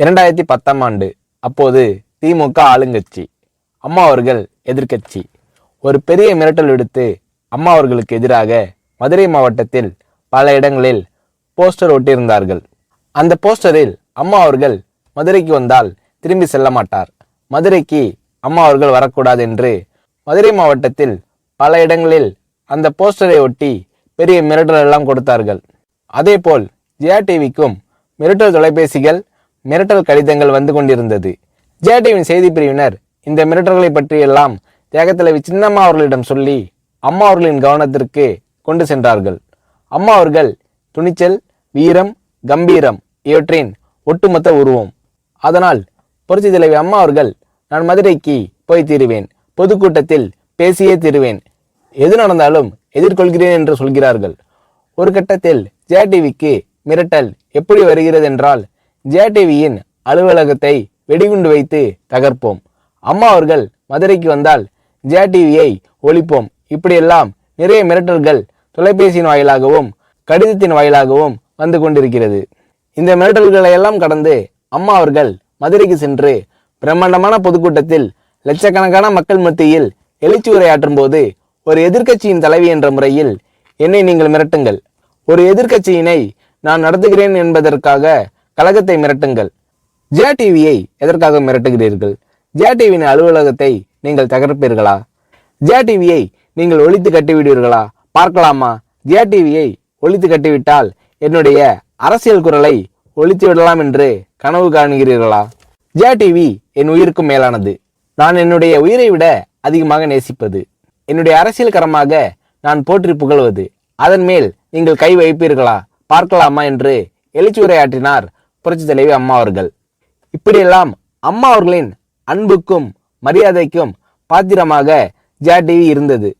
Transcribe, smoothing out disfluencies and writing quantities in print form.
2010ஆம் ஆண்டு. அப்போது திமுக ஆளுங்கட்சி, அம்மா அவர்கள் எதிர்க்கட்சி. ஒரு பெரிய மிரட்டல் விடுத்து அம்மா அவர்களுக்கு எதிராக மதுரை மாவட்டத்தில் பல இடங்களில் போஸ்டர் ஒட்டியிருந்தார்கள். அந்த போஸ்டரில் அம்மா அவர்கள் மதுரைக்கு வந்தால் திரும்பி செல்ல மாட்டார், மதுரைக்கு அம்மா அவர்கள் வரக்கூடாது என்று மதுரை மாவட்டத்தில் பல இடங்களில் அந்த போஸ்டரை ஒட்டி பெரிய மிரட்டல் எல்லாம் கொடுத்தார்கள். அதேபோல் ஜெயா டிவிக்கும் மிரட்டல் தொலைபேசிகள், மிரட்டல் கடிதங்கள் வந்து கொண்டிருந்தது. ஜெயா டிவியின் செய்தி பிரிவினர் இந்த மிரட்டல்களை பற்றியெல்லாம் தியாகத்தலைவி சின்னம்மா அவர்களிடம் சொல்லி அம்மா அவர்களின் கவனத்திற்கு கொண்டு சென்றார்கள். அம்மா அவர்கள் துணிச்சல், வீரம், கம்பீரம் இவற்றின் ஒட்டுமொத்த உருவம். அதனால் புரட்சி தலைவி அம்மா அவர்கள், நான் மதுரைக்கு போய் தீருவேன், பொதுக்கூட்டத்தில் பேசியே தீருவேன், எது நடந்தாலும் எதிர்கொள்கிறேன் என்று சொல்கிறார்கள். ஒரு கட்டத்தில் ஜெயா டிவிக்கு மிரட்டல் எப்படி வருகிறது என்றால், ஜெயா டிவியின் அலுவலகத்தை வெடிகுண்டு வைத்து தகர்ப்போம், அம்மா அவர்கள் மதுரைக்கு வந்தால் ஜெயா டிவியை ஒழிப்போம், இப்படியெல்லாம் நிறைய மிரட்டல்கள் தொலைபேசியின் வாயிலாகவும் கடிதத்தின் வாயிலாகவும் வந்து கொண்டிருக்கிறது. இந்த மிரட்டல்களை எல்லாம் கடந்து அம்மா அவர்கள் மதுரைக்கு சென்று பிரம்மாண்டமான பொதுக்கூட்டத்தில் லட்சக்கணக்கான மக்கள் மத்தியில் எழுச்சி உரையாற்றும் போது, ஒரு எதிர்க்கட்சியின் தலைவி என்ற முறையில் என்னை நீங்கள் மிரட்டுங்கள், ஒரு எதிர்க்கட்சியினை நான் நடத்துகிறேன் என்பதற்காக கழகத்தை மிரட்டுங்கள், ஜெயா டிவியை எதற்காக மிரட்டுகிறீர்கள், ஜெயா டிவியின் அலுவலகத்தை நீங்கள் தகர்ப்பீர்களா, ஜெயா டிவியை நீங்கள் ஒழித்து கட்டிவிடுவீர்களா, பார்க்கலாமா, ஜெயா டிவியை ஒழித்து கட்டிவிட்டால் என்னுடைய அரசியல் குரலை ஒழித்து விடலாம் என்று கனவு காணுகிறீர்களா? ஜெயா டிவி என் உயிருக்கும் மேலானது, நான் என்னுடைய உயிரை விட அதிகமாக நேசிப்பது, என்னுடைய அரசியல் கரமாக நான் போற்றி புகழ்வது, அதன் மேல் நீங்கள் கை வைப்பீர்களா, பார்க்கலாமா என்று எழுச்சி உரையாற்றினார் புரட்சி தலைவி அம்மா அவர்கள். இப்படியெல்லாம் அம்மா அவர்களின் அன்புக்கும் மரியாதைக்கும் பாத்திரமாக ஜெயா டிவி இருந்தது.